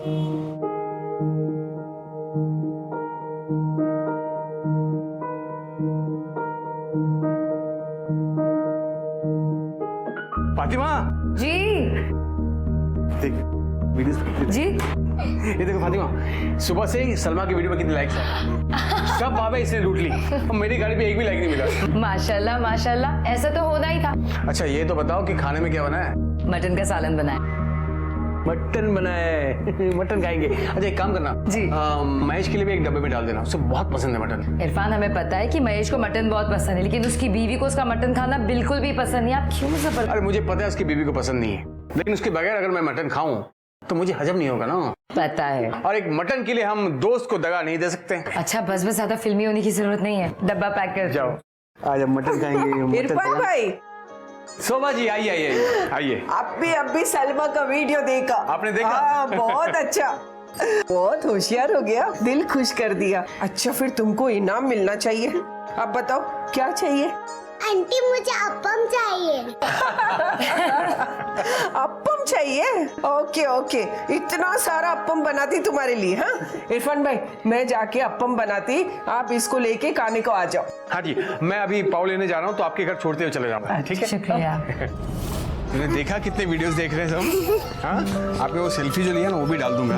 फातिमा जी देख वीडियो जी। ये देखो फातिमा, सुबह से ही सलमा की वीडियो में कितने लाइक्स है। सब बाबा इसने लूट ली और मेरी गाड़ी पे एक भी लाइक नहीं मिला। माशाल्लाह माशाल्लाह, ऐसा तो होना ही था। अच्छा ये तो बताओ कि खाने में क्या बना है? मटन का सालन बना है। मटन बना है। मटन खाएंगे। अच्छा एक काम करना जी। महेश के लिए भी एक डब्बे में डाल देना, उसे बहुत पसंद है मटन। इरफान, हमें पता है कि महेश को मटन बहुत पसंद है, लेकिन उसकी बीवी को उसका मटन खाना बिल्कुल भी पसंद नहीं। आप क्यों जबरदस्ती? अरे मुझे पता है उसकी बीवी को पसंद नहीं है, लेकिन उसके बगैर अगर मैं मटन खाऊं तो मुझे हजम नहीं होगा ना। पता है। और एक मटन के लिए हम दोस्त को दगा नहीं दे सकते। अच्छा बस बस, ज्यादा फिल्मी होने की जरूरत नहीं है। डब्बा पैक कर जाओ, आज हम मटन खाएंगे। इरफान भाई, शोभा जी आइए आइए आइए। अभी सलमा का वीडियो देखा। आपने देखा? हाँ, बहुत अच्छा। बहुत होशियार हो गया, दिल खुश कर दिया। अच्छा फिर तुमको इनाम मिलना चाहिए। अब बताओ क्या चाहिए? आंटी मुझे अप्पम चाहिए। अप्पम चाहिए? ओके ओके, इतना सारा अप्पम बनाती तुम्हारे लिए। हाँ इरफान भाई, मैं जाके अप्पम बनाती, आप इसको लेके खाने को आ जाओ। हाँ जी, मैं अभी पाव लेने जा रहा हूँ तो आपके घर छोड़ते हुए चले जाऊंगा। ठीक है? शुक्रिया। तूने देखा कितने वीडियोस देख रहे हैं सब? हाँ, आपने वो सेल्फी जो लिया ना वो भी डाल दूंगा।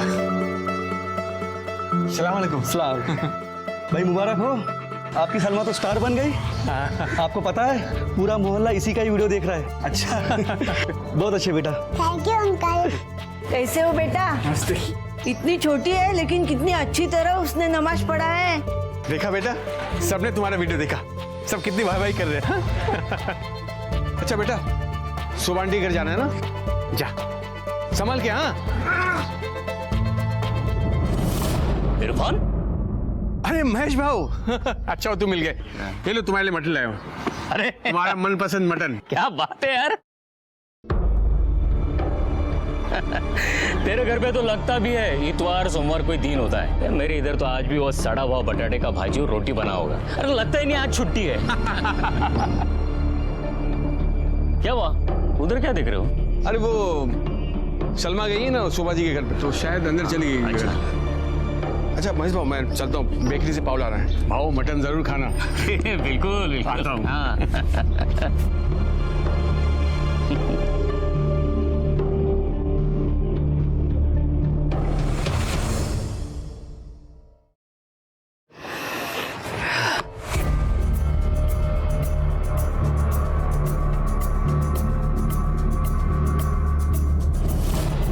सलाम वालेकुम। सलाम। भाई मुबारक हो, आपकी सलमा तो स्टार बन गई। आपको पता है पूरा मोहल्ला इसी का ही वीडियो देख रहा है। अच्छा। बहुत अच्छे बेटा। Thank you uncle. कैसे हो बेटा? नमस्ते। इतनी छोटी है लेकिन कितनी अच्छी तरह उसने नमाज पढ़ा है। देखा बेटा, सबने तुम्हारा वीडियो देखा, सब कितनी वाह वाही कर रहे हैं। हाँ? अच्छा बेटा, शोभा आंटी घर जाना है ना? जा संभाल के। हाँ इरफान, अरे महेश भाऊ। अच्छा हो तुम मिल गए। ये लो तुम्हारे लिए मटन लाया हूँ। अरे तुम्हारा मनपसंद मटन। क्या बात है यार। तेरे घर पे तो लगता भी है इतवार सोमवार कोई दिन होता है। मेरे इधर तो आज भी वो सड़ा हुआ बटाटे का भाजी और रोटी बना होगा। अरे लगता ही नहीं आज छुट्टी है। क्या हुआ, उधर क्या देख रहे हो? अरे वो सलमा गई है ना शोभा जी के घर पे, तो शायद अंदर चली गई। अच्छा महेश भाऊ, मैं चलता हूँ, बेकरी से पाव ला रहा है। भाऊ मटन जरूर खाना। बिल्कुल बिल्कुल। आता हूँ। हाँ।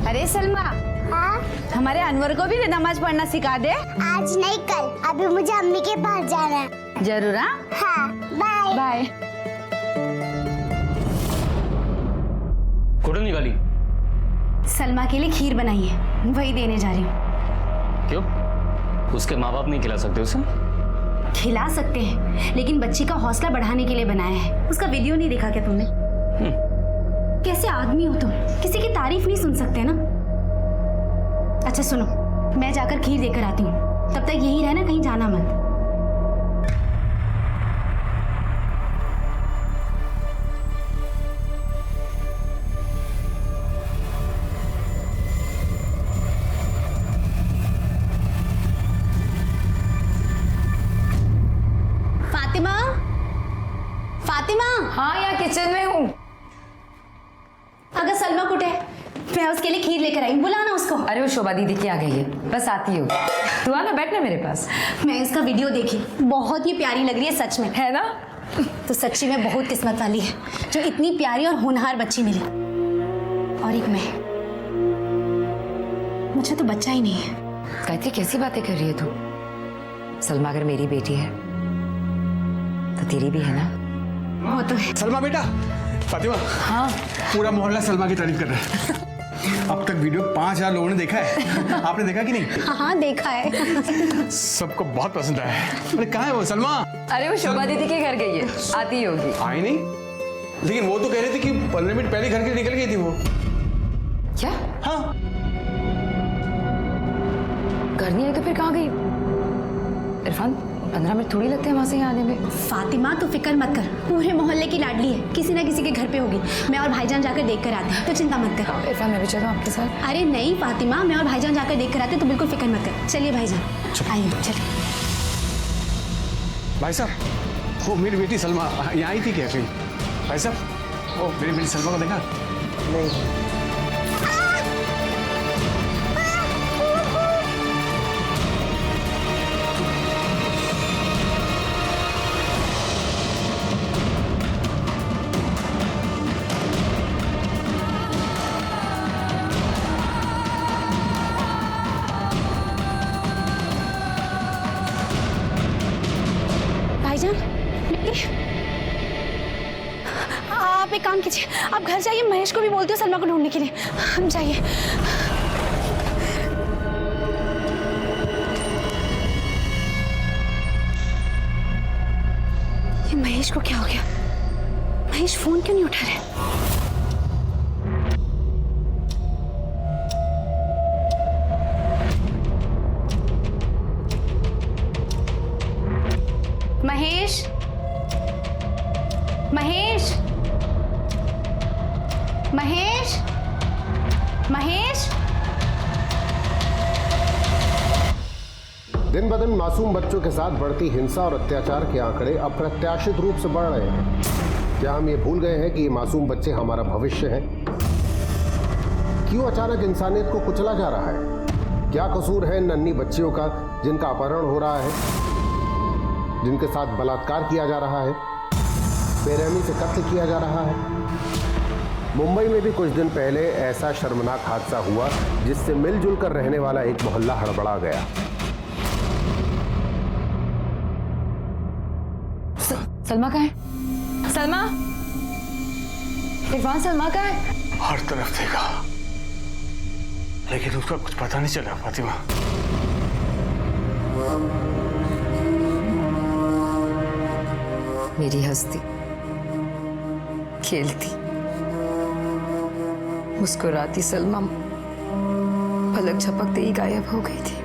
अरे सलमा, हाँ हमारे अनवर को भी नमाज पढ़ना सिखा दे। आज नहीं कल, अभी मुझे अम्मी के पास जाना है। जरूर। हाँ हाँ बाय बाय। कुठं निघाली? सलमा के लिए खीर बनाई है, वही देने जा रही हूँ। क्यों, उसके माँ बाप नहीं खिला सकते उसे? खिला सकते हैं, लेकिन बच्ची का हौसला बढ़ाने के लिए बनाया है। उसका वीडियो नहीं देखा क्या तुमने? कैसे आदमी हो तुम, किसी की तारीफ नहीं सुन सकते ना। अच्छा सुनो, मैं जाकर खीर देकर आती हूँ, तब तक यही रहना, कहीं जाना मत। फातिमा, फातिमा। हाँ, यहाँ किचन में हूँ। अगर सलमा कुटे, मैं उसके लिए खीर लेकर आई, बुलाना उसको। अरे वो शोभा दीदी की आ गई है, बस आती हो। तू आना, बैठना मेरे पास। मैं उसका वीडियो देखी, बहुत ही प्यारी लग रही है सच में। है ना? तो सच्ची में बहुत किस्मत वाली है जो इतनी प्यारी और होनहार बच्ची मिली। और एक मैं, मुझे तो बच्चा ही नहीं है। गायत्री कैसी बातें कर रही है तू? सलमा अगर मेरी बेटी है तो तेरी भी है ना? वो तो है। सलमा बेटा। फातिमा, हाँ। पूरा मोहल्ला सलमा की तारीफ कर रहा है। अब तक वीडियो 5000 लोगों ने देखा है। आपने देखा कि नहीं? हाँ देखा है। सबको बहुत पसंद आया है। अरे कहाँ है वो सलमा? अरे वो शोभा दीदी के घर गई है, आती होगी। आई नहीं, लेकिन वो तो कह रही थी कि 15 मिनट पहले घर के निकल गई थी वो। क्या? हाँ। घर नहीं है तो फिर कहाँ गई? इरफान 15 मिनट थोड़ी लगते हैं वहाँ से यहाँ आने में। फातिमा तू फिक्र मत कर, पूरे मोहल्ले की लाडली है, किसी ना किसी के घर पे होगी। मैं और भाईजान जाकर देख कर आते हैं, तो चिंता मत कर। इरफान मैं भी चलूँ आपके साथ? अरे नहीं फातिमा, मैं और भाईजान जाकर देख कर आते हैं, तो बिल्कुल फिक्र मत कर। चलिए भाईजान आइए चलिए। भाई साहब वो मेरी बेटी सलमा यहाँ आई थी क्या कहीं? भाई साहब वो मेरी बेटी सलमा को देखा? नहीं। भाईजान आप एक काम कीजिए, आप घर जाइए, महेश को भी बोलते हो सलमा को ढूंढने के लिए। हम जाइए। ये महेश को क्या हो गया? महेश फोन क्यों नहीं उठा रहे? महेश, महेश, महेश, महेश। दिन ब दिन मासूम बच्चों के साथ बढ़ती हिंसा और अत्याचार के आंकड़े अप्रत्याशित रूप से बढ़ रहे हैं। क्या हम ये भूल गए हैं कि ये मासूम बच्चे हमारा भविष्य हैं? क्यों अचानक इंसानियत को कुचला जा रहा है? क्या कसूर है नन्ही बच्चियों का जिनका अपहरण हो रहा है, जिनके साथ बलात्कार किया जा रहा है, बेरहमी से कत्ल किया जा रहा है? मुंबई में भी कुछ दिन पहले ऐसा शर्मनाक हादसा हुआ जिससे मिलजुल कर रहने वाला एक मोहल्ला हड़बड़ा गया। सलमा कहाँ है? सलमा, इरफान सलमा कहाँ है? हर तरफ देखा लेकिन उसका कुछ पता नहीं चला। फातिमा मेरी हंसती, खेलती, मुस्कुराती सलमा पलक झपकते ही गायब हो गई थी।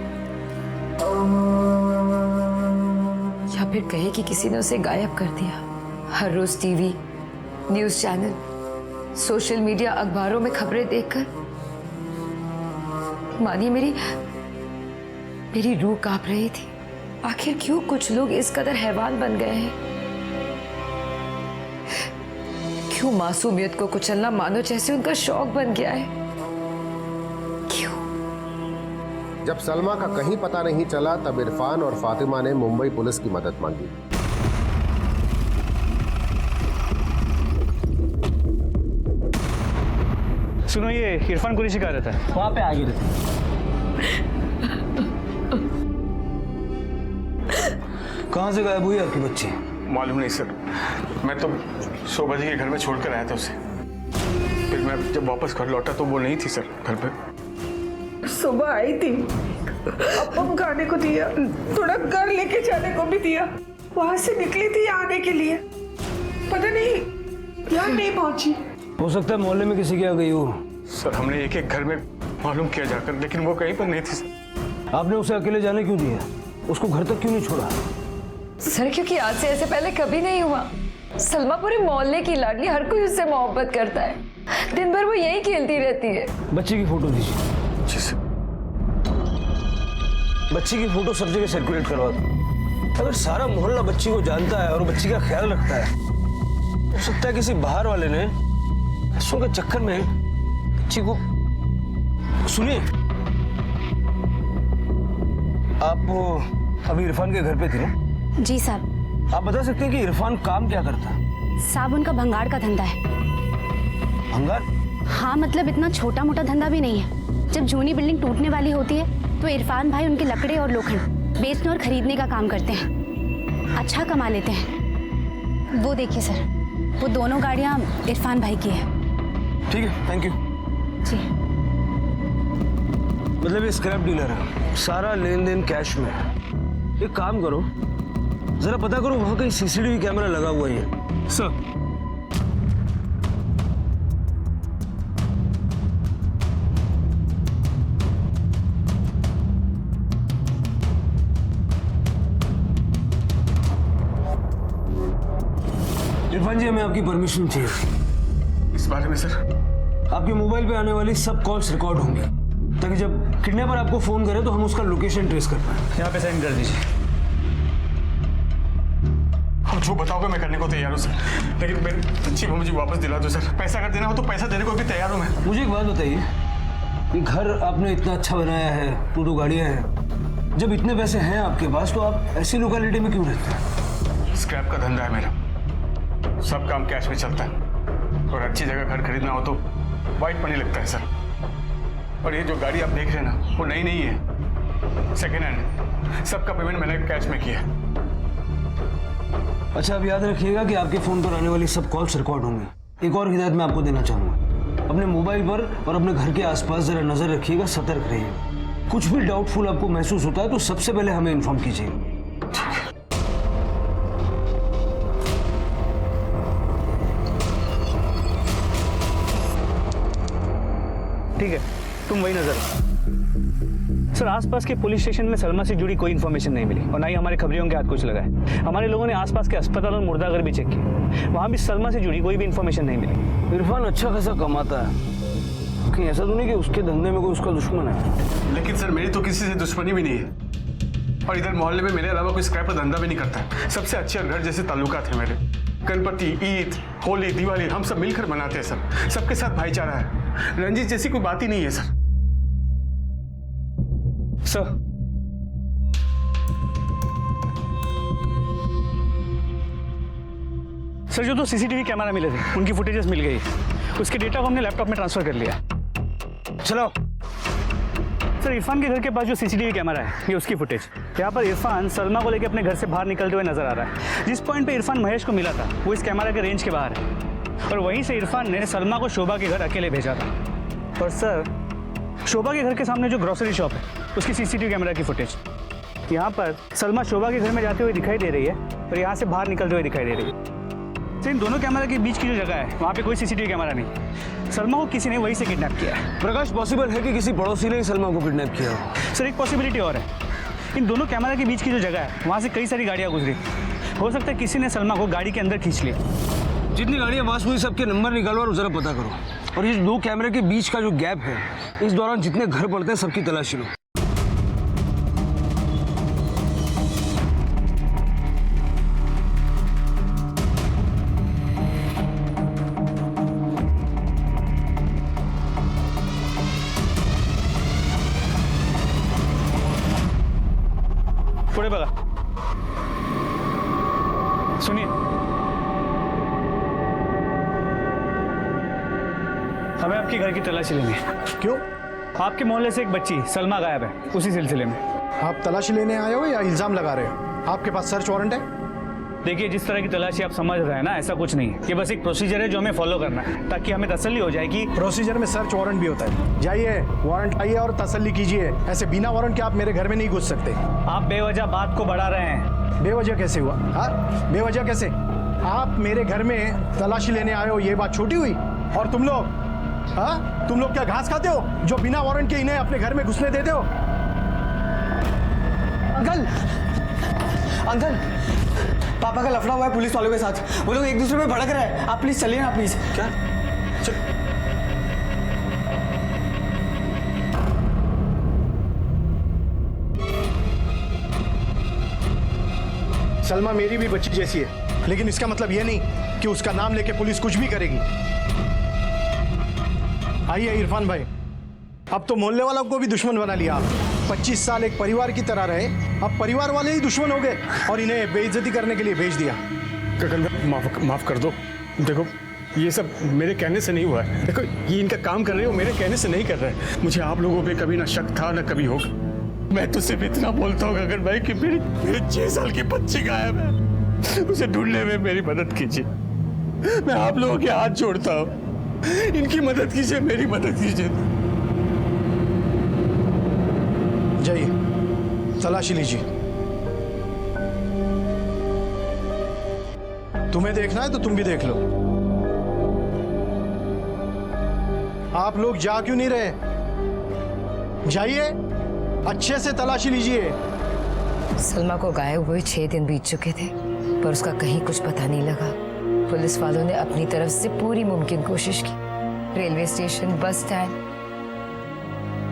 या फिर कहे कि किसी ने उसे गायब कर दिया। हर रोज TV, news channel, social media, अखबारों में खबरें देखकर मानिए मेरी रूह कांप रही थी। आखिर क्यों कुछ लोग इस कदर हैवान बन गए हैं? क्यों मासूमियत को कुचलना मानो जैसे उनका शौक बन गया है? क्यों? जब सलमा का कहीं पता नहीं चला तब इरफान और फातिमा ने मुंबई पुलिस की मदद मांगी। सुनो, ये इरफान को नहीं सिखा रहता है, वहां पे आगे रहता है। कहां से गायब हुई आपकी बच्ची? मालूम नहीं सर, मैं तो शोभा जी के घर में छोड़कर आया था उसे। फिर मैं जब वापस घर लौटा तो वो नहीं थी सर घर पे। सुबह आई थी, अप्पम खाने को दिया, थोड़ा घर लेके जाने को भी दिया। वहां से निकली थी आने के लिए, पता नहीं यहाँ नहीं पहुंची। हो सकता है मोहल्ले में किसी के आ गई हो। सर हमने एक एक घर में मालूम किया जाकर, लेकिन वो कहीं पर नहीं थी सर। आपने उसे अकेले जाने क्यों दिया? उसको घर तक क्यों नहीं छोड़ा? सर क्योंकि आज से ऐसे पहले कभी नहीं हुआ। सलमा पूरे मोहल्ले की लाडली, हर कोई उससे मोहब्बत करता है। दिन भर वो यही खेलती रहती है। बच्ची की फोटो दीजिए। जी सर। बच्ची की फोटो सब जगह सर्कुलेट करवा दो। अगर सारा मोहल्ला बच्ची को जानता है और बच्ची का ख्याल रखता है, हो सकता है किसी बाहर वाले ने पैसों के चक्कर में बच्ची को। सुनिए, आप अभी इरफान के घर पे थे ना? जी साहब। आप बता सकते हैं कि इरफान काम क्या करता है? साहब उनका भंगार का धंधा है। भंगार? हाँ, मतलब इतना छोटा मोटा धंधा भी नहीं है। जब जूनी बिल्डिंग टूटने वाली होती है तो इरफान भाई उनके लकड़े और लोखंड बेचने और खरीदने का काम करते हैं। अच्छा कमा लेते हैं। वो देखिए सर, वो दोनों गाड़ियाँ इरफान भाई की है। ठीक है, थैंक यू। जी। मतलब ये स्क्रैप डीलर है, सारा लेन देन कैश में है। एक काम करो, जरा पता करो वहां कहीं सीसीटीवी कैमरा लगा हुआ है। सर, इरफान जी, हमें आपकी परमिशन चाहिए। इस बारे में सर? आपके मोबाइल पे आने वाली सब कॉल्स रिकॉर्ड होंगी, ताकि जब किडनैपर आपको फोन करे तो हम उसका लोकेशन ट्रेस कर पाए। यहाँ पे साइन कर दीजिए। आप जो बताओगे मैं करने को तैयार हूँ सर, लेकिन मेरी बच्ची को मुझे वापस दिला दो सर। पैसा अगर देना हो तो पैसा देने को भी तैयार हूँ मैं। मुझे एक बात बताइए, ये घर आपने इतना अच्छा बनाया है, 2 गाड़ियाँ हैं, जब इतने पैसे हैं आपके पास तो आप ऐसी लोकेलिटी में क्यों रहते हैं? स्क्रैप का धंधा है मेरा, सब काम कैश में चलता है, और अच्छी जगह घर खरीदना हो तो वाइट मनी लगता है सर। और ये जो गाड़ी आप देख रहे हैं ना, वो नई नहीं है, सेकेंड हैंड। सबका पेमेंट मैंने कैश में किया है। अच्छा, आप याद रखिएगा कि आपके फोन पर आने वाली सब कॉल्स रिकॉर्ड होंगे। एक और हिदायत मैं आपको देना चाहूंगा, अपने मोबाइल पर और अपने घर के आसपास जरा नजर रखिएगा, सतर्क रहिए। कुछ भी डाउटफुल आपको महसूस होता है तो सबसे पहले हमें इन्फॉर्म कीजिए। ठीक है, तुम वही नजर रखो। सर, आसपास के पुलिस स्टेशन में सलमा से जुड़ी कोई इन्फॉर्मेशन नहीं मिली, और ना ही हमारे खबरियों के हाथ कुछ लगा है। हमारे लोगों ने आसपास के अस्पताल और मुर्दाघर भी चेक किए, वहां भी सलमा से जुड़ी कोई भी इन्फॉर्मेशन नहीं मिली। इरफान अच्छा खासा कमाता है, कहीं ऐसा तो नहीं कि उसके धंधे में कोई उसका दुश्मन है? लेकिन सर, मेरी तो किसी से दुश्मनी भी नहीं है, और इधर मोहल्ले में मेरे अलावा कोई स्क्रैप का धंधा भी नहीं करता। सबसे अच्छे और घर जैसे ताल्लुकात हैं मेरे। गणपति, ईद, होली, दिवाली हम सब मिलकर मनाते हैं सर। सबके साथ भाईचारा है, रंजिश जैसी कोई बात ही नहीं है सर। सर, जो 2 सीसीटीवी कैमरा मिले थे उनकी फुटेजेस मिल गई, उसके डेटा को हमने लैपटॉप में ट्रांसफर कर लिया। चलो। सर, इरफान के घर के पास जो सीसीटीवी कैमरा है, ये उसकी फुटेज। यहाँ पर इरफान सलमा को लेकर अपने घर से बाहर निकलते हुए नजर आ रहा है। जिस पॉइंट पे इरफान महेश को मिला था वो इस कैमरा के रेंज के बाहर है, और वहीं से इरफान ने सलमा को शोभा के घर अकेले भेजा था। और सर, शोभा के घर के सामने जो ग्रोसरी शॉप है उसकी सीसीटीवी कैमरा की फुटेज। यहाँ पर सलमा शोभा के घर में जाते हुए दिखाई दे रही है और यहाँ से बाहर निकलते हुए दिखाई दे रही है। इन दोनों कैमरा के बीच की जो जगह है वहाँ पे कोई सीसीटीवी कैमरा नहीं। सलमा को किसी ने वहीं से किडनैप किया है। प्रकाश, पॉसिबल है कि किसी पड़ोसी ने ही सलमा को किडनैप किया हो? सर, एक पॉसिबिलिटी और है, इन दोनों कैमरा के बीच की जो जगह है वहाँ से कई सारी गाड़ियाँ गुजरी, हो सकता है किसी ने सलमा को गाड़ी के अंदर खींच लिया। जितनी गाड़ियाँ पास हुई सबके नंबर निकालो और जरा पता करो, और ये 2 कैमरे के बीच का जो गैप है, इस दौरान जितने घर पड़ते हैं सबकी तलाशी लो। पुढे बघा, सुनिए, हमें आपके घर की तलाशी लेनी है। क्यों? आपके मोहल्ले से एक बच्ची सलमा गायब है, उसी सिलसिले में। आप तलाशी लेने आए हो या इल्जाम लगा रहे हो? आपके पास सर्च वारंट है? देखिए, जिस तरह की तलाशी आप समझ रहे हैं ना, ऐसा कुछ नहीं है। ये बस एक प्रोसीजर है जो हमें फॉलो करना है, ताकि हमें तसल्ली हो जाए कि प्रोसीजर में सर्च वारंट भी होता है। जाइए, वारंट लाइए और तसल्ली कीजिए। ऐसे बिना वारंट के आप मेरे घर में नहीं घुस सकते। आप बेवजह बात को बढ़ा रहे हैं। बेवजह कैसे हुआ? हाँ, बेवजह कैसे? आप मेरे घर में तलाशी लेने आए हो, ये बात छोटी हुई? और तुम लोग, हाँ, तुम लोग क्या घास खाते हो जो बिना वारंट के इन्हें अपने घर में घुसने देते हो? अंकल, अंकल, पापा का लफड़ा हुआ है पुलिस वालों के साथ। वो लोग एक दूसरे में भड़क रहे हैं। आप प्लीज चलिए ना, प्लीज। क्या? चल। सलमा मेरी भी बच्ची जैसी है, लेकिन इसका मतलब ये नहीं कि उसका नाम लेके पुलिस कुछ भी करेगी। आइए इरफान भाई, अब तो मोहल्ले वालों को भी दुश्मन बना लिया आप। 25 साल एक परिवार की तरह रहे, अब परिवार वाले ही दुश्मन हो गए और इन्हें बेइज्जती करने के लिए भेज दिया। गगन भाई, माफ कर दो। देखो, ये सब मेरे कहने से नहीं हुआ है। देखो, ये इनका काम कर रहे हो, मेरे कहने से नहीं कर रहे हैं। मुझे आप लोगों पे कभी ना शक था ना कभी होगा। मैं तो सिर्फ इतना बोलता हूँ गगन भाई कि मेरी 6 साल की बच्ची गायब है, उसे ढूंढने में मेरी मदद कीजिए। मैं आप लोगों के हाथ जोड़ता हूँ, इनकी मदद कीजिए, मेरी मदद कीजिए। जाइए, तलाशी लीजिए। तुम्हें देखना है तो तुम भी देख लो। आप लोग जा क्यों नहीं रहे? जाइए, अच्छे से तलाशी लीजिए। सलमा को गायब हुए 6 दिन बीत चुके थे, पर उसका कहीं कुछ पता नहीं लगा। पुलिस वालों ने अपनी तरफ से पूरी मुमकिन कोशिश की। रेलवे स्टेशन, बस स्टैंड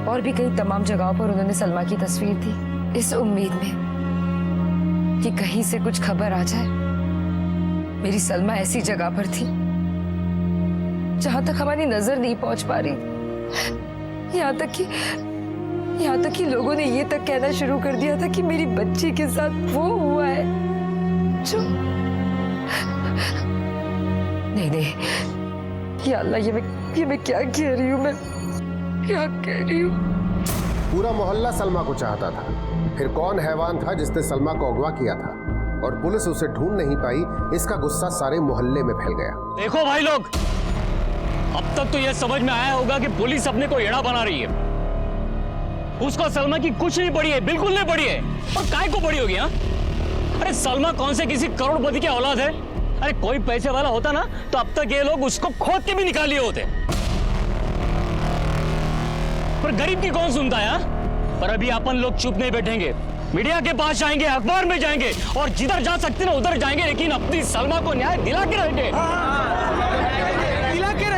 और भी कई तमाम जगहों पर उन्होंने सलमा की तस्वीर दी, इस उम्मीद में कि कहीं से कुछ खबर आ जाए। मेरी सलमा ऐसी जगह पर थी जहां तक हमारी नजर नहीं पहुंच पा रही। यहाँ तक कि लोगों ने ये तक कहना शुरू कर दिया था कि मेरी बच्ची के साथ वो हुआ है जो नहीं, या अल्लाह, ये मैं क्या कह रही हूँ, मैं क्या कह रही हूँ। पूरा मोहल्ला सलमा को चाहता था। फिर कौन हैवान था जिसने सलमा को अगवा किया था और पुलिस उसे ढूंढ नहीं पाई, इसका गुस्सा सारे मोहल्ले में फैल गया। देखो भाई लोग, अब तक तो यह समझ में आया होगा कि पुलिस अपने को एड़ा बना रही है। उसको सलमा की कुछ नहीं पड़ी है, बिल्कुल नहीं पड़ी है। और काय को पड़ी होगी? हाँ, अरे सलमा कौन से किसी करोड़पति की औलाद है? अरे कोई पैसे वाला होता ना तो अब तक ये लोग उसको खोद के भी निकाल लिए होते। पर गरीब की कौन सुनता है? पर अभी अपन लोग चुप नहीं बैठेंगे, मीडिया के पास जाएंगे, अखबार में जाएंगे और जिधर जा सकते ना उधर जाएंगे, लेकिन अपनी सलमा को न्याय दिला के रहेंगे।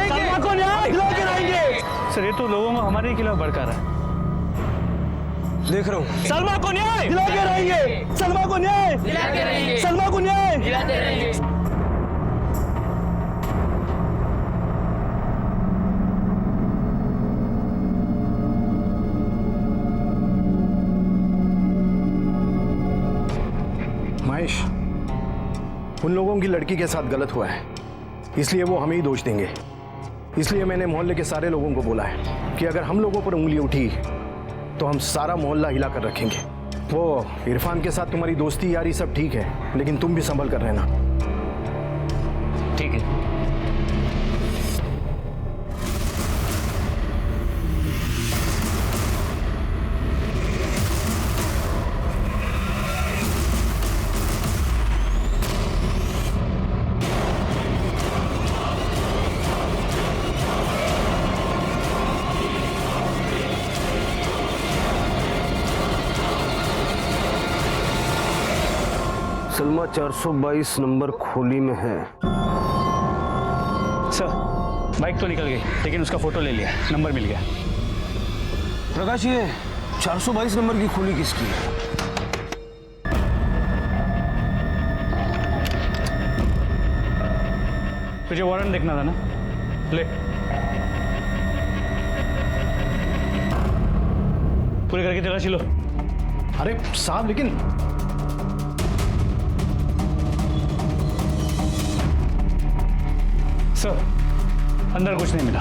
सलमा को न्याय दिला के रहेंगे। सर ये तो लोगों में हमारे खिलाफ भड़का रहा है। देख रहा हूँ। सलमा को न्याय दिला के रहेंगे, सलमा को न्याय दिला के रहेंगे, सलमा को न्याय दिला के रहेंगे। महेश, उन लोगों की लड़की के साथ गलत हुआ है, इसलिए वो हमें ही दोष देंगे। इसलिए मैंने मोहल्ले के सारे लोगों को बोला है कि अगर हम लोगों पर उंगली उठी तो हम सारा मोहल्ला हिला कर रखेंगे। वो इरफान के साथ तुम्हारी दोस्ती यारी सब ठीक है, लेकिन तुम भी संभल कर रहना। ठीक है। सलमा 422 नंबर खोली में है। सर बाइक तो निकल गई, लेकिन उसका फोटो ले लिया, नंबर मिल गया। प्रकाश, ये 422 नंबर की खोली किसकी है? तुझे वारंट देखना था ना, ले। पूरे घर की तलाशी लो। अरे साहब, लेकिन सर अंदर कुछ नहीं मिला।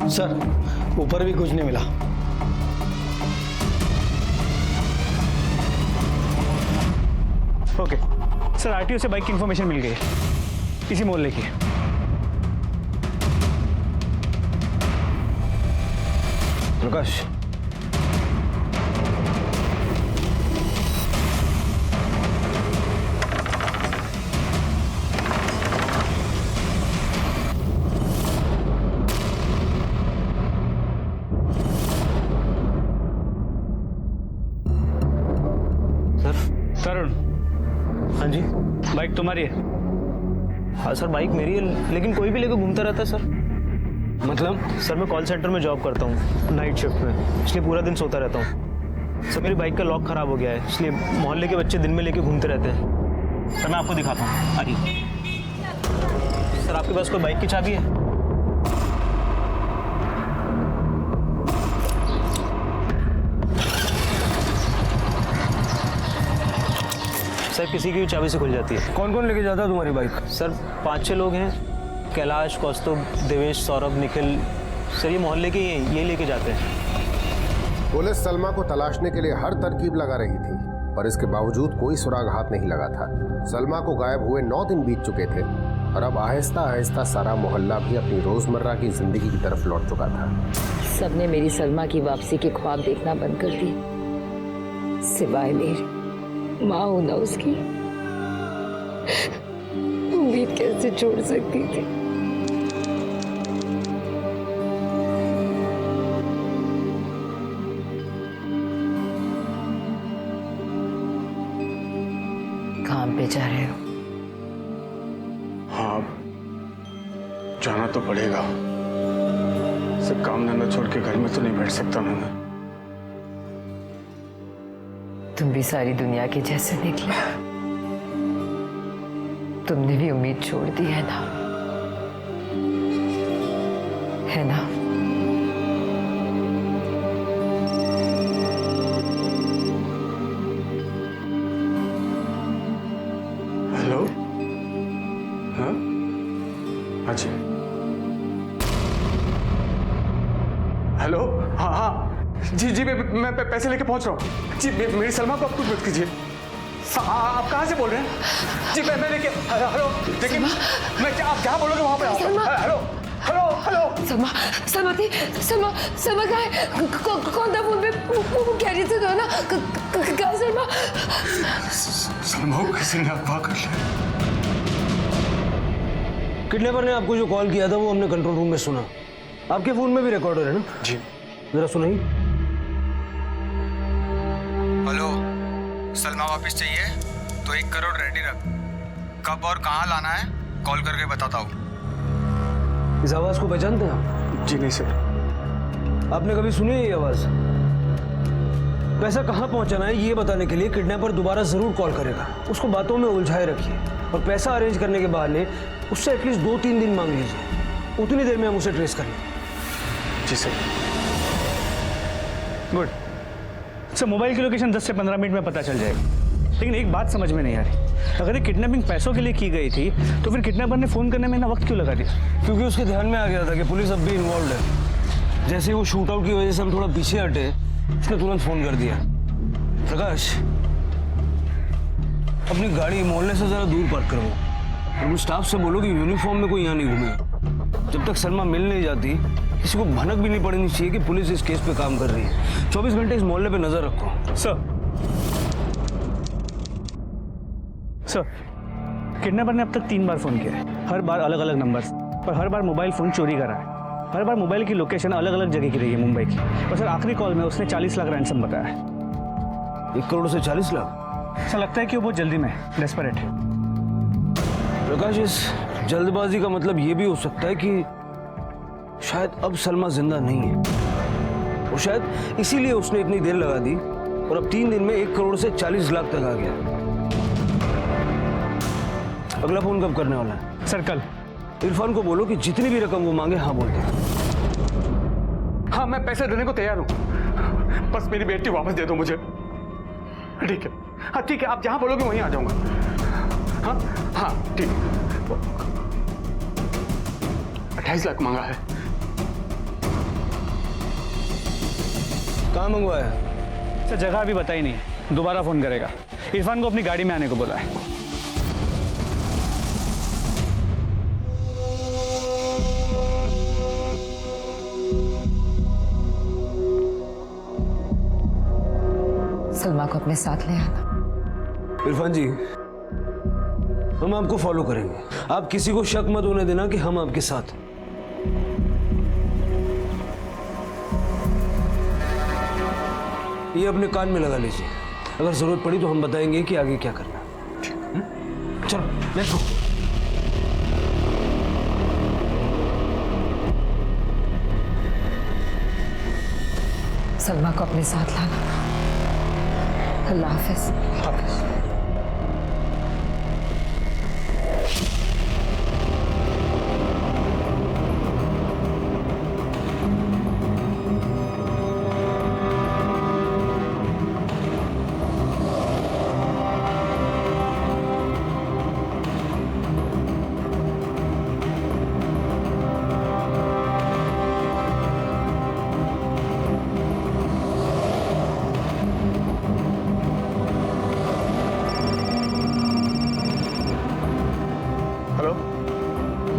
सर ऊपर भी कुछ नहीं मिला। ओके सर, आरटीओ से बाइक की इंफॉर्मेशन मिल गई, इसी मोहल्ले की। प्रकाश, तरुण। हाँ जी। बाइक तुम्हारी है? हाँ सर, बाइक मेरी है, लेकिन कोई भी लेकर घूमता रहता है सर। मतलब? सर मैं कॉल सेंटर में जॉब करता हूँ, नाइट शिफ्ट में, इसलिए पूरा दिन सोता रहता हूँ। सर मेरी बाइक का लॉक खराब हो गया है, इसलिए मोहल्ले के बच्चे दिन में लेके घूमते रहते हैं। सर मैं आपको दिखाता हूँ, आइए। सर आपके पास कोई बाइक की चाबी है? सर किसी की भी चाबी से खुल जाती है। कौन कौन लेके जाता है तुम्हारी बाइक? सर 5-6 लोग हैं, कैलाश, कौस्तुभ, देवेश, सौरभ, निखिल। सर ये मोहल्ले के ही यही लेके जाते हैं। पुलिस सलमा को तलाशने के लिए हर तरकीब लगा रही थी, पर इसके बावजूद कोई सुराग हाथ नहीं लगा था। सलमा को गायब हुए 9 दिन बीत चुके थे और अब आहिस्ता आहिस्ता सारा मोहल्ला भी अपनी रोजमर्रा की जिंदगी की तरफ लौट चुका था। सबने मेरी सलमा की वापसी के ख्वाब देखना बंद कर दिए, सिवाय मेरी। माँ हूं ना उसकी, उम्मीद कैसे छोड़ सकती थी। काम पे जा रहे हो? जाना तो पड़ेगा। सिर्फ काम धंधा छोड़ के घर में तो नहीं बैठ सकता ना मैं। तुम भी सारी दुनिया के जैसे निकले। तुमने भी उम्मीद छोड़ दी है ना? है ना? हेलो, हाँ हाँ जी, हेलो, हाँ हाँ जी जी, मैं पैसे लेके पहुंच रहा हूँ जी। मेरी सलमा को आप कुछ मत कीजिए। आप कहाँ से बोल रहे हैं जी? मैं लेके, हेलो देखिए, मैं क्या, आप जहाँ बोलोगे वहाँ पे आओ। हेलो हेलो हेलो, सलमा थी, सलमा कहाँ है? कौन था फोन पे? वो कह रही थी तो ना, कहाँ सलमा? सलमा को किसी ने अगवा कर लिया। किडनैपर ने आपको जो कॉल किया था वो हमने कंट्रोल रूम में सुना। आपके फोन में भी रिकॉर्डर है ना? जी। जरा सुनाइए। हेलो, सलमा वापस चाहिए तो 1 करोड़ रेडी रख। कब और कहाँ लाना है कॉल करके बताता हूँ। इस आवाज को पहचानते हैं आप? जी नहीं सर। आपने कभी सुनी है ये आवाज? पैसा कहाँ पहुंचाना है ये बताने के लिए किडनैपर दोबारा जरूर कॉल करेगा। उसको बातों में उलझाए रखिए और पैसा अरेंज करने के बहाने उससे एटलीस्ट 2-3 दिन मांग लीजिए। उतनी देर में हम उसे ट्रेस कर लेंगे। जी सर। गुड सर, मोबाइल की लोकेशन 10 से 15 मिनट में पता चल जाएगी। लेकिन एक बात समझ में नहीं आ रही, अगर ये किडनैपिंग पैसों के लिए की गई थी तो फिर किडनैपर ने फोन करने में इतना वक्त क्यों लगा दिया? क्योंकि उसके ध्यान में आ गया था कि पुलिस अब भी इन्वॉल्व है। जैसे ही वो शूट आउट की वजह से हम थोड़ा पीछे हटे, उसने तुरंत फोन कर दिया। प्रकाश, अपनी गाड़ी मोहल्ले से जरा दूर पार्क करो और उन स्टाफ से बोलो कि यूनिफॉर्म में कोई यहाँ नहीं घूमे। जब तक सलमा मिल नहीं जाती किसी को भनक भी नहीं पड़नी चाहिए कि पुलिस इस केस पे काम कर रही है। 24 घंटे इस मोहल्ले पे नजर रखो। सर, किडनैपर ने अब तक 3 बार फोन किया है, हर बार अलग अलग नंबर से, और हर बार मोबाइल फोन चोरी करा है। हर बार मोबाइल की लोकेशन अलग अलग जगह की रही है मुंबई की। और सर आखिरी कॉल में उसने 40 लाख रैंसम बताया है। 1 करोड़ से 40 लाख? सर लगता है कि वो बहुत जल्दी में डेस्परेट है। प्रकाश, इस जल्दबाजी का मतलब ये भी हो सकता है कि शायद अब सलमा जिंदा नहीं है और शायद इसीलिए उसने इतनी देर लगा दी और अब 3 दिन में 1 करोड़ से 40 लाख तक आ गया। अगला फोन कब करने वाला है? सर कल। इरफान को बोलो कि जितनी भी रकम वो मांगे हाँ बोल दे। हाँ, मैं पैसे देने को तैयार हूँ, बस मेरी बेटी वापस दे दो मुझे। ठीक है, हाँ ठीक है, आप जहाँ बोलोगे वहीं आ जाऊंगा। हाँ हाँ ठीक है। 28 लाख मांगा है। कहाँ मंगवाया है? सर जगह अभी बताई नहीं, दोबारा फोन करेगा। इरफान को अपनी गाड़ी में आने को बोला है। सलमा को अपने साथ ले आना। इरफान जी, हम आपको फॉलो करेंगे। आप किसी को शक मत होने देना कि हम आपके साथ। ये अपने कान में लगा लीजिए, अगर जरूरत पड़ी तो हम बताएंगे कि आगे क्या करना। चलो लेट्स गो। सलमा को अपने साथ लाना। अल्लाह हाफिज।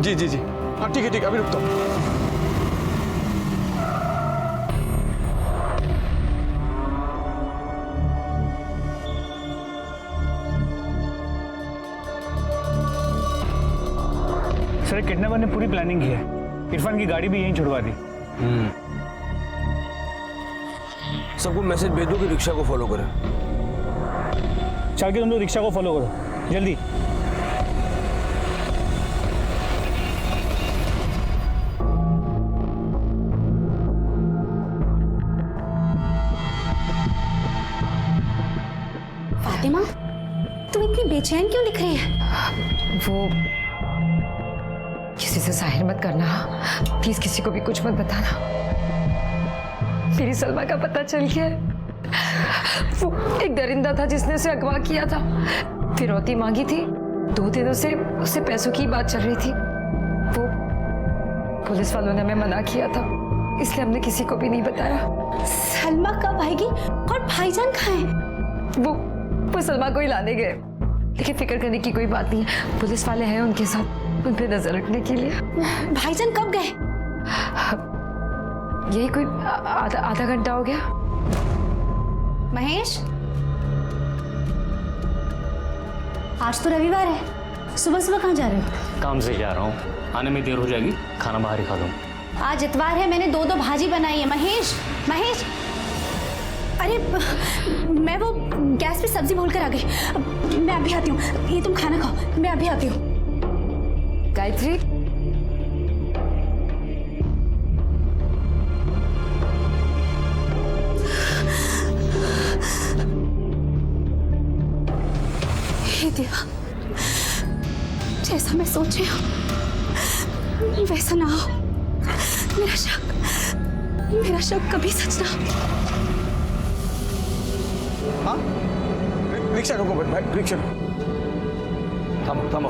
जी जी जी, हाँ ठीक है, अभी रुकता हूँ। सर किडनैपर ने पूरी प्लानिंग की है, इरफान की गाड़ी भी यहीं छुड़वा दी। सबको मैसेज भेज दो कि रिक्शा को फॉलो करें। चल के तुम लोग रिक्शा को फॉलो करो जल्दी। फातिमा, तुम इतनी बेचैन क्यों दिख रही है? वो किसी से जाहिर मत करना, प्लीज किसी को भी कुछ मत बताना। मेरी सलमा का पता चल गया है। वो एक दरिंदा था जिसने उसे अगवा किया था, फिरौती मांगी थी। 2 दिनों से उससे पैसों की बात चल रही थी। वो पुलिस वालों ने हमें मना किया था, इसलिए हमने किसी को भी नहीं बताया। सलमा कब आएगी और भाईजान कहाँ हैं? वो सलमा को ही लाने गए, लेकिन फिक्र करने की कोई बात नहीं है। पुलिस वाले हैं उनके साथ, उन पे नजर रखने के लिए। भाईजान कब गए? यही कोई आधा घंटा हो गया। महेश, आज तो रविवार है, सुबह सुबह कहाँ जा रहे हो? काम से जा रहा हूँ, आने में देर हो जाएगी, खाना बाहर ही खा लूँ। आज इतवार है, मैंने 2 भाजी बनाई है। महेश, महेश, अरे मैं वो गैस पे सब्जी भूल कर आ गई। मैं अभी आती हूँ, ये तुम खाना खाओ, मैं अभी आती हूँ। गायत्री, हे देवा, जैसा मैं सोच रही हूँ वैसा ना हो। मेरा शक कभी सच ना हो। हाँ, रिक्शा रोको भाई, रिक्शा थामो थामो।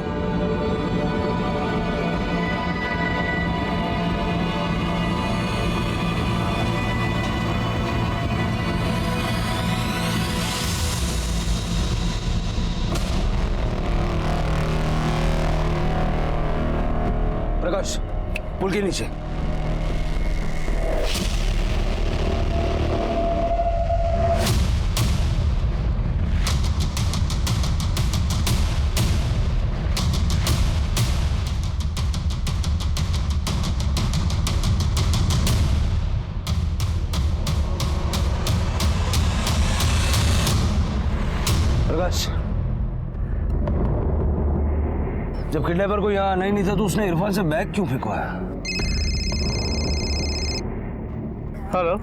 प्रकाश, पुल के नीचे। प्रकाश, जब किडनैपर को यहाँ आना ही नहीं था तो उसने इरफान से बैग क्यों फेंकवाया? हेलो,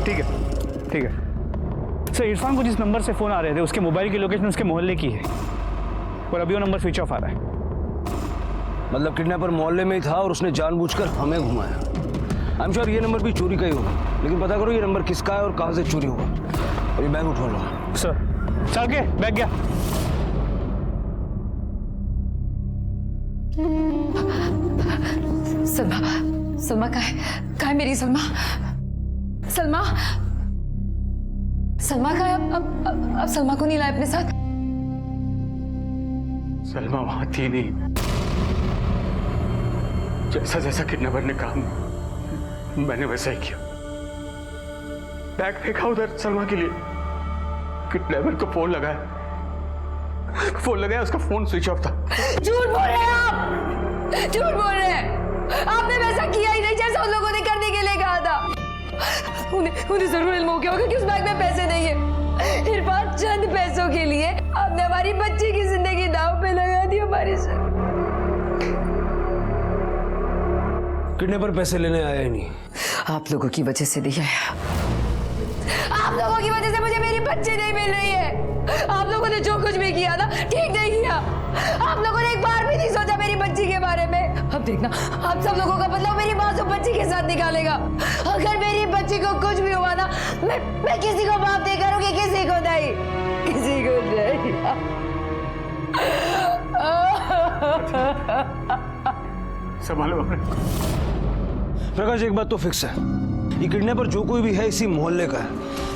ठीक है सर। इरफान को जिस नंबर से फोन आ रहे थे उसके मोबाइल की लोकेशन उसके मोहल्ले की है, और अभी वो नंबर स्विच ऑफ आ रहा है। मतलब किडनैपर मोहल्ले में ही था और उसने जानबूझकर हमें घुमाया। आई एम श्योर ये नंबर भी चोरी का ही होगा, लेकिन पता करो ये नंबर किसका है और कहाँ से चोरी हुआ। और ये बैग उठवा लो। सर, चल के बैग गया। सलमा कहाँ है मेरी सलमा? सलमा कहाँ है? अब सलमा को नहीं लाए अपने साथ? सलमा वहां थी नहीं। जैसा किडनैपर ने कहा मैंने वैसा ही किया। बैग फेंका उधर सलमा के लिए। किडनैपर को फोन लगाया, उसका फोन स्विच ऑफ था। झूठ बोल रहे हैं आप, झूठ बोल रहे हैं। आपने वैसा किया ही नहीं जैसा उन लोगों ने करने के लिए कहा था। उन्हें जरूर इल्म हो गया होगा कि उस बैग में पैसे नहीं है। इरफान, चंद पैसों के लिए आपने हमारी बच्ची की जिंदगी दांव पे लगा दी हमारी से। किडनैपर पैसे लेने आया ही नहीं। आप लोगों की वजह से नहीं आया। आप लोगों की वजह से मुझे मेरी बच्ची नहीं मिल रही है। आप लोगों ने जो कुछ भी किया ना, ठीक नहीं किया। आप लोगों ने एक बार भी नहीं सोचा मेरी बच्ची के बारे में। अब देखना, आप सब लोगों का बदला मेरी मासूम बच्ची के साथ निकालेगा। अगर मेरी बच्ची को कुछ भी हुआ ना, मैं किसी को माफ नहीं करूंगी, किसी को नहीं, किसी को नहीं। संभालो। प्रकाश, एक बात तो फिक्स है, ये किडनैपर जो कोई भी है इसी मोहल्ले का है।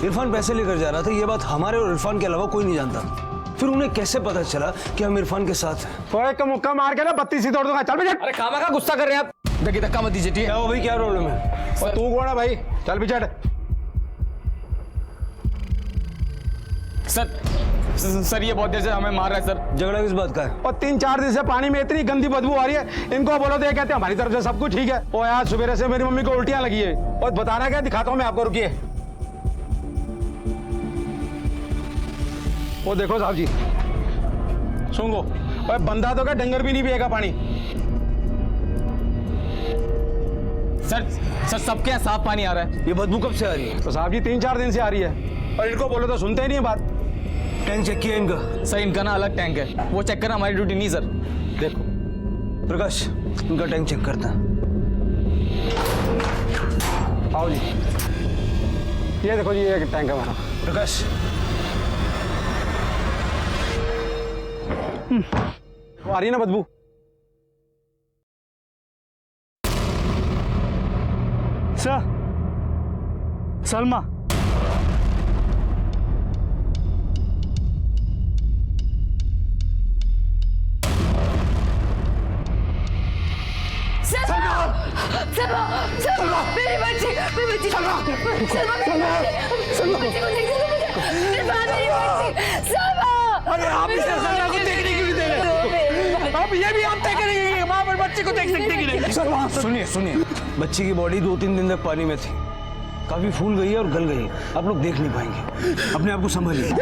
इरफान पैसे लेकर जा रहा था, ये बात हमारे और इरफान के अलावा कोई नहीं जानता। फिर उन्हें कैसे पता चला कि हम इरफान के साथ हैं? तो एक मुक्का मार के ना 32 ही तोड़ दूंगा। चल बेटा। अरे खामा का गुस्सा कर रहे हैं आप? देखिए धक्का मत दीजिए, ठीक है? क्या हो भाई, क्या प्रॉब्लम है? और तू कौन है भाई? चल पीछे। सर ये बहुत देर से हमें मार रहा है सर। झगड़ा किस बात का है? और 3-4 दिन से पानी में इतनी गंदी बदबू आ रही है। इनको बोलो तो ये कहते हैं हमारी तरफ से सब कुछ ठीक है। और यार सवेरे से मेरी मम्मी को उल्टियां लगी है। और बताना क्या, दिखाता हूँ मैं आपको, रुकिए। वो देखो साहब जी, सुनो, और बंदा तो क्या, डंगर भी नहीं पिएगा पानी। सर सबके यहाँ साफ पानी आ रहा है। ये बदबू कब से आ रही है? तो साहब जी 3-4 दिन से आ रही है, और इनको बोलो तो सुनते ही नहीं है बात। टैंक चेक किया इनका? सर इनका ना अलग टैंक है, वो चेक करना हमारी ड्यूटी नहीं सर। देखो प्रकाश, इनका टैंक चेक करता है। आओ जी, ये देखो जी, ये टैंक है हमारा। प्रकाश, आ रही है ना बदबू? सर, सलमा। सलमा, मेरी बच्ची, मेरी बच्ची, सलमा, सलमा, सलमा, अरे आप इसे सलमा को देखने क्यों नहीं दे रहे? आप ये भी आप तय करेंगे कि माँ और बच्चे को देख सकते कि नहीं? सलमा सुनिए सुनिए, बच्ची की बॉडी 2-3 दिन तक पानी में थी, काफी फूल गई है और गल गई है, आप लोग देख नहीं पाएंगे, अपने आप को संभालिए।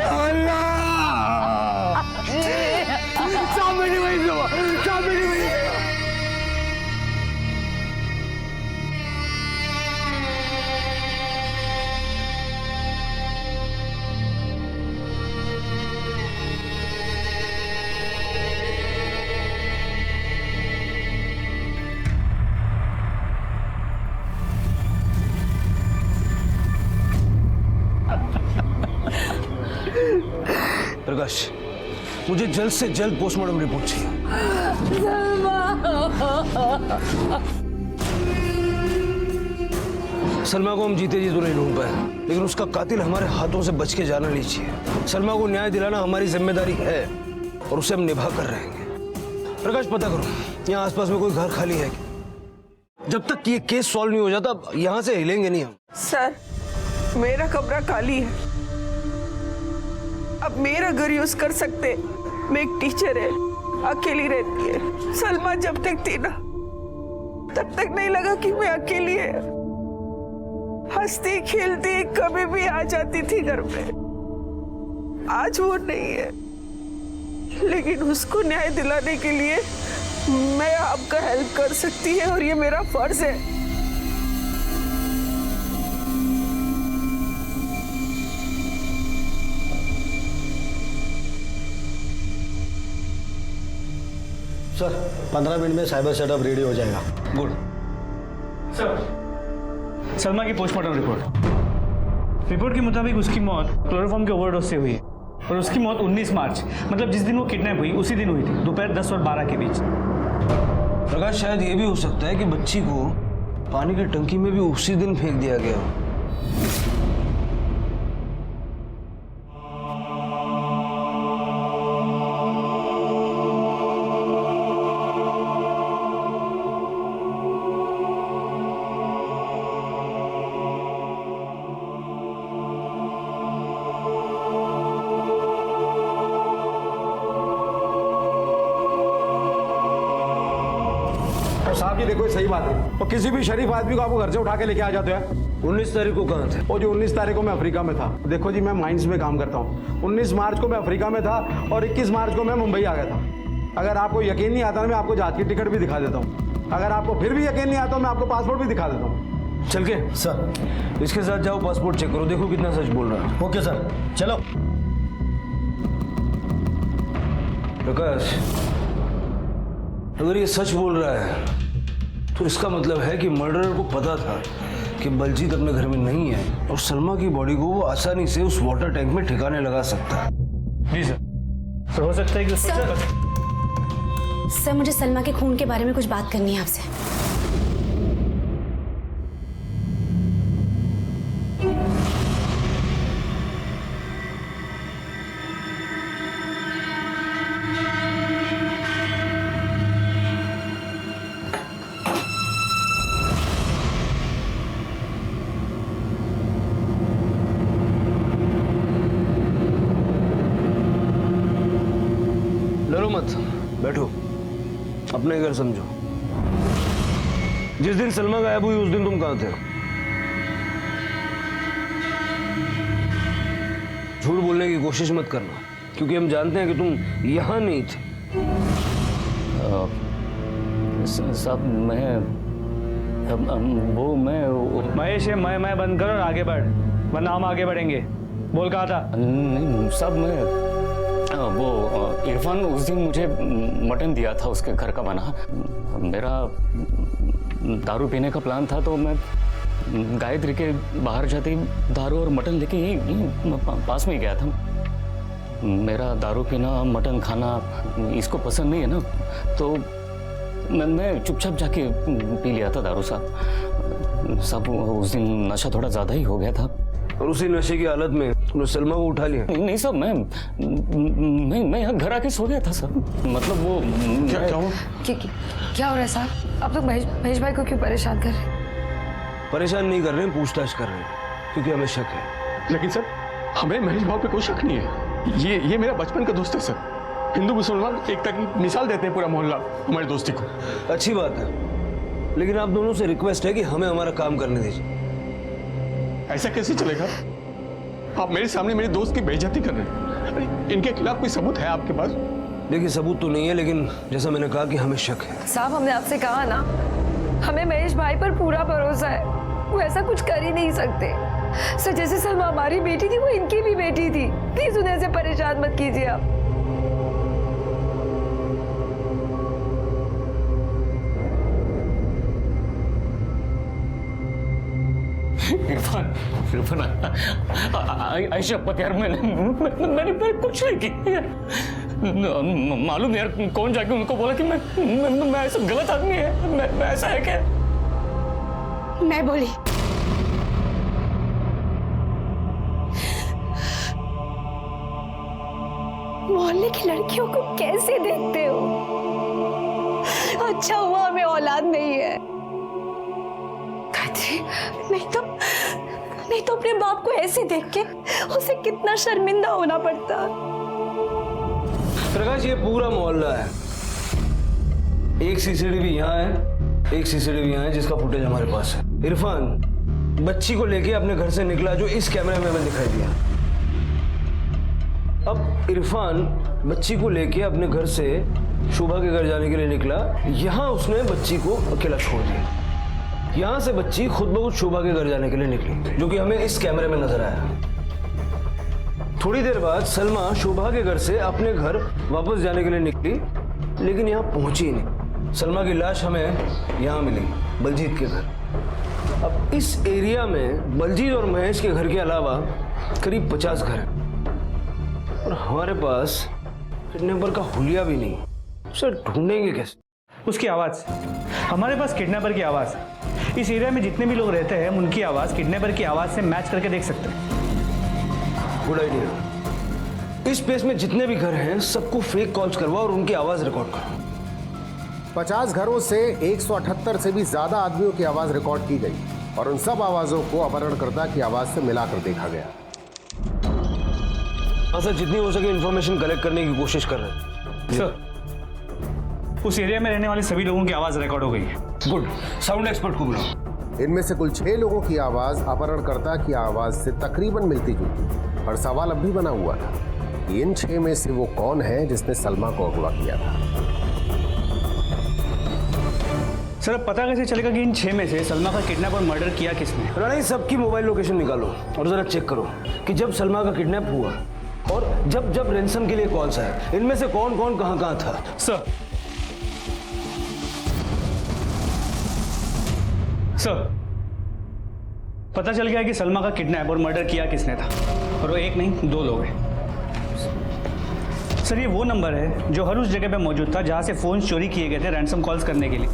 प्रकाश, मुझे जल्द से जल्द पोस्टमार्टम रिपोर्ट चाहिए। सलमा को हम जीते जी तो नहीं ढूंढ पाए, लेकिन उसका कातिल हमारे हाथों से बच के जाना नहीं चाहिए। सलमा को न्याय दिलाना हमारी जिम्मेदारी है और उसे हम निभा कर रहेंगे। प्रकाश, पता करो यहाँ आसपास में कोई घर खाली है क्या? जब तक ये केस सॉल्व नहीं हो जाता यहाँ से हिलेंगे नहीं हम। सर, मेरा कमरा खाली है, अब मेरा घर यूज कर सकते। मैं एक टीचर है, अकेली रहती है। सलमा जब तक थी ना, तब तक नहीं लगा कि मैं अकेली है। हंसती खेलती कभी भी आ जाती थी घर पे। आज वो नहीं है, लेकिन उसको न्याय दिलाने के लिए मैं आपका हेल्प कर सकती है और ये मेरा फर्ज है। सर 15 मिनट में साइबर सेटअप रेडी हो जाएगा। गुड। सर, सलमा की पोस्टमार्टम रिपोर्ट के मुताबिक उसकी मौत क्लोरोफॉर्म के ओवरडोज से हुई और उसकी मौत 19 मार्च, मतलब जिस दिन वो किडनैप हुई उसी दिन हुई थी, दोपहर 10 और 12 के बीच। प्रकाश, शायद ये भी हो सकता है कि बच्ची को पानी की टंकी में भी उसी दिन फेंक दिया गया हो। साहब जी देखो, सही बात है, तो किसी भी शरीफ आदमी को आपको घर से उठा के लेके आ जाते हैं। 19 तारीख को कहाँ थे? वो जो 19 तारीख को मैं अफ्रीका में था। देखो जी, मैं माइंस में काम करता हूँ। 19 मार्च को मैं अफ्रीका में था और 21 मार्च को मैं मुंबई आ गया था। अगर आपको यकीन नहीं आता, मैं आपको जहाज की टिकट भी दिखा देता हूँ। अगर आपको फिर भी यकीन नहीं आता, मैं आपको पासपोर्ट भी दिखा देता हूँ। चल के सर, इसके साथ जाओ, पासपोर्ट चेक करो, देखो कितना सच बोल रहा है। ओके सर, चलो। प्रकाश, अगर ये सच बोल रहा है तो इसका मतलब है कि मर्डरर को पता था कि बलजीत अपने घर में नहीं है और सलमा की बॉडी को वो आसानी से उस वाटर टैंक में ठिकाने लगा सकता है। जी सर, तो हो सकता है कि सर, मुझे सलमा के खून के बारे में कुछ बात करनी है आपसे। डरो मत, बैठो, अपने घर समझो। जिस दिन सलमा गायब हुई उस दिन तुम कहाँ थे? झूठ बोलने की कोशिश मत करना, क्योंकि हम जानते हैं कि तुम यहाँ नहीं थे। साहब मैं महेश, ये मैं बंद कर और आगे बढ़, वरना हम आगे बढ़ेंगे। बोल कहा था। नहीं सब मैं वो इरफान उस दिन मुझे मटन दिया था उसके घर का बना। मेरा दारू पीने का प्लान था तो मैं गायत्री के बाहर जाते ही दारू और मटन लेके यहीं पास में ही गया था। मेरा दारू पीना मटन खाना इसको पसंद नहीं है ना, तो मैं चुपचाप जाके पी लिया था दारू साहब। उस दिन नशा थोड़ा ज्यादा ही हो गया था। और उसी नशे की हालत में उन्होंने सलमा को उठा लिया? नहीं साहब, मैं यहाँ घर आके सो गया था सर। मतलब वो क्या हुआ? क्या हो रहा है साहब? आप लोग महेश भाई को क्यों परेशान कर रहे हैं? परेशान नहीं कर रहे हैं, पूछताछ कर रहे हैं, क्योंकि हमें शक है। लेकिन सर हमें महेश भाव पे कोई शक नहीं है। ये मेरा बचपन का दोस्त है सर। हिंदू मुसलमान एकता की मिसाल देते हैं पूरा मोहल्ला हमारी दोस्ती को। अच्छी बात है, लेकिन आप दोनों से रिक्वेस्ट है कि हमें हमारा काम करने दीजिए। ऐसा कैसे चलेगा? आप मेरे सामने मेरे दोस्त की बेइज्जती कर रहे हैं। इनके खिलाफ कोई सबूत है आपके पास? देखिए सबूत तो नहीं है, लेकिन जैसा मैंने कहा कि हमें शक है। साहब हमने आपसे कहा ना, हमें महेश भाई पर पूरा भरोसा है, वो ऐसा कुछ कर ही नहीं सकते। सर जैसे सलमा हमारी बेटी थी वो इनकी भी बेटी थी। प्लीज उन्हें ऐसे परेशान मत कीजिए आप। इरफान ऐशा यार मैंने कुछ नहीं किया। मालूम यार कौन जाके उनको बोला कि मैं ऐसा गलत आदमी है, मैं ऐसा है क्या? मैं बोली मोहल्ले की लड़कियों को कैसे देखते हो? अच्छा हुआ हमें औलाद नहीं है। नहीं तो अपने बाप को ऐसे देख के उसे कितना शर्मिंदा होना पड़ता। प्रकाश ये पूरा मोहल्ला है, एक सीसीटीवी यहाँ है, एक सीसीटीवी यहाँ है जिसका फुटेज हमारे पास है। इरफान बच्ची को लेके अपने घर से निकला जो इस कैमरे में हमें दिखाई दिया। अब इरफान बच्ची को लेके अपने घर से शोभा के घर जाने के लिए निकला, यहाँ उसने बच्ची को अकेला छोड़ दिया। यहाँ से बच्ची खुद ब खुद शोभा के घर जाने के लिए निकली, जो कि हमें इस कैमरे में नजर आया। थोड़ी देर बाद सलमा शोभा के घर से अपने घर वापस जाने के लिए निकली, लेकिन यहाँ पहुंची नहीं। सलमा की लाश हमें यहाँ मिली, बलजीत के घर। अब इस एरिया में बलजीत और महेश के घर के अलावा करीब 50 घर हैं, और हमारे पास किडनैपर का हुलिया भी नहीं। उसे ढूंढेंगे कैसे? उसकी आवाज, हमारे पास किडनैपर की आवाज। इस एरिया में जितने भी लोग रहते हैं उनकी आवाज किडनैपर की आवाज से मैच करके देख सकते हैं। Good idea. इस प्लेस में जितने भी घर हैं सबको फेक कॉल्स करवाओ और उनकी आवाज रिकॉर्ड करो। 50 घरों से 178 से भी ज्यादा आदमियों की आवाज रिकॉर्ड की गई और उन सब आवाजों को अपहरणकर्ता की आवाज से मिलाकर देखा गया। सर जितनी हो सके इंफॉर्मेशन कलेक्ट करने की कोशिश कर रहे हैं। सर उस एरिया में रहने वाले सभी लोगों की आवाज रिकॉर्ड हो गई है। गुड, साउंड एक्सपर्ट को बुलाओ। इनमें से कुल 6 लोगों की आवाज अपहरणकर्ता की आवाज से तकरीबन मिलती जुलती, और सवाल अब भी बना हुआ था कि इन 6 में से वो कौन है जिसने सलमा को अगवा किया था। सर अब पता कैसे चलेगा कि इन 6 में से सलमा का किडनैप और मर्डर किया किसने? रानी सबकी मोबाइल लोकेशन निकालो और जरा चेक करो कि जब सलमा का किडनैप हुआ और जब जब रैंसम के लिए कॉल्स आए, इनमें से कौन कौन कहां था। सर पता चल गया कि सलमा का किडनैप और मर्डर किया किसने था, और वो एक नहीं 2 लोग हैं। सर ये वो नंबर है जो हर उस जगह पे मौजूद था जहां से फोन चोरी किए गए थे रैंसम कॉल्स करने के लिए,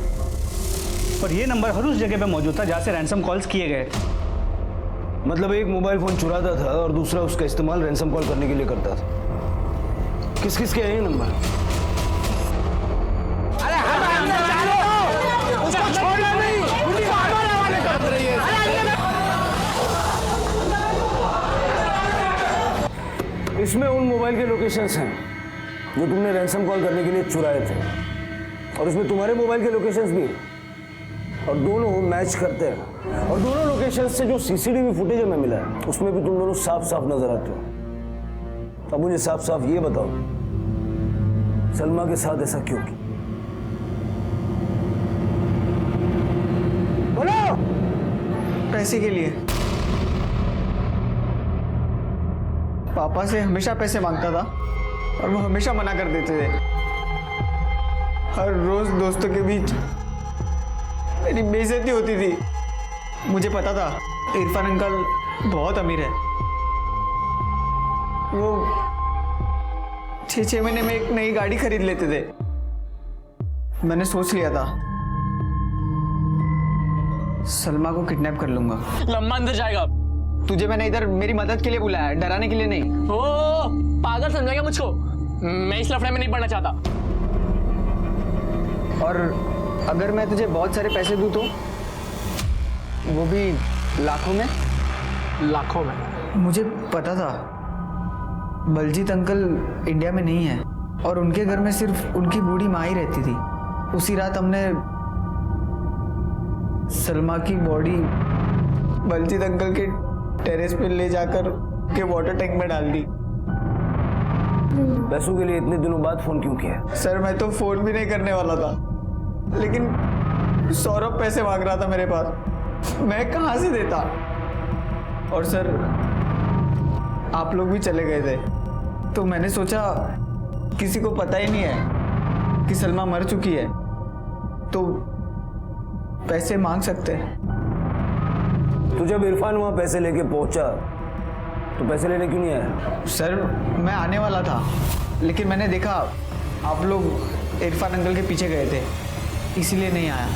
और ये नंबर हर उस जगह पे मौजूद था जहां से रैंसम कॉल्स किए गए थे। मतलब एक मोबाइल फोन चुराता था और दूसरा उसका इस्तेमाल रैंसम कॉल करने के लिए करता था। किस किस के हैं ये नंबर? इसमें उन मोबाइल के लोकेशंस हैं जो तुमने रैंसम कॉल करने के लिए चुराए थे, और इसमें तुम्हारे मोबाइल के लोकेशंस भी हैं, और दोनों मैच करते हैं। और दोनों लोकेशंस से जो सीसीटीवी फुटेज हमें मिला है उसमें भी तुम दोनों साफ साफ नजर आते हो। अब मुझे साफ साफ ये बताओ, सलमा के साथ ऐसा क्यों किया? बोलो। पैसे के लिए। पापा से हमेशा पैसे मांगता था और वो हमेशा मना कर देते थे। हर रोज दोस्तों के बीच मेरी बेइज्जती होती थी। मुझे पता था इरफान अंकल बहुत अमीर है। वो 6 महीने में एक नई गाड़ी खरीद लेते थे। मैंने सोच लिया था सलमा को किडनैप कर लूंगा। लम्मा अंदर जाएगा। तुझे मैंने इधर मेरी मदद के लिए बुलाया, डराने के लिए नहीं। ओ पागल समझेगा मुझको? मैं इस लफड़े में नहीं पड़ना चाहता। और अगर मैं तुझे बहुत सारे पैसे दूं तो, वो भी लाखों में? लाखों में? मुझे पता था बलजीत अंकल इंडिया में नहीं है और उनके घर में सिर्फ उनकी बूढ़ी माँ ही रहती थी। उसी रात हमने सलमा की बॉडी बलजीत अंकल के टेरेस पे ले जाकर के वाटर टैंक में डाल दी। पैसों के लिए इतने दिनों बाद फोन क्यों किया? सर मैं तो फोन भी नहीं करने वाला था, लेकिन सौरभ पैसे मांग रहा था मेरे पास। मैं कहाँ से देता? और सर आप लोग भी चले गए थे तो मैंने सोचा किसी को पता ही नहीं है कि सलमा मर चुकी है, तो पैसे मांग सकते हैं। तो जब इरफान वहां पैसे लेके पहुंचा तो पैसे लेने क्यों नहीं आया? सर मैं आने वाला था, लेकिन मैंने देखा आप लोग इरफान अंकल के पीछे गए थे, इसीलिए नहीं आया।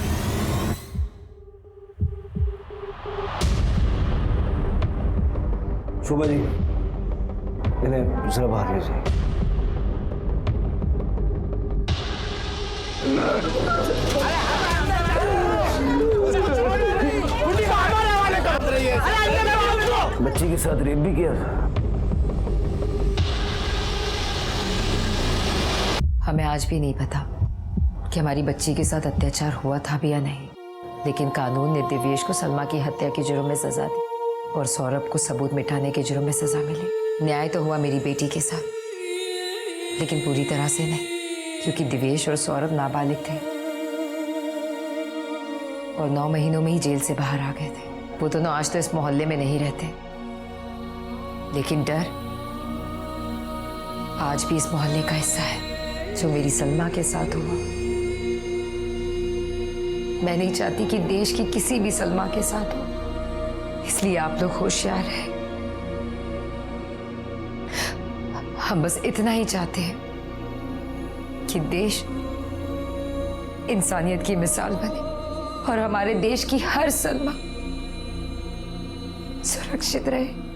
शोभा जी, इन्हें जरा बाहर लीजिए। बच्ची के साथ रेप भी किया था। हमें आज भी नहीं पता कि हमारी बच्ची के साथ अत्याचार हुआ था भी या नहीं, लेकिन कानून ने दिव्येश को सलमा की हत्या के जुर्म में सजा दी और सौरभ को सबूत मिटाने के जुर्म में सजा मिली। न्याय तो हुआ मेरी बेटी के साथ, लेकिन पूरी तरह से नहीं, क्योंकि दिव्येश और सौरभ नाबालिग थे और 9 महीनों में ही जेल से बाहर आ गए थे। वो दोनों आज तो इस मोहल्ले में नहीं रहते, लेकिन डर आज भी इस मोहल्ले का हिस्सा है जो मेरी सलमा के साथ हुआ। मैं नहीं चाहती कि देश की किसी भी सलमा के साथ हो, इसलिए आप लोग होशियार हैं। हम बस इतना ही चाहते हैं कि देश इंसानियत की मिसाल बने और हमारे देश की हर सलमा सुरक्षित रहे।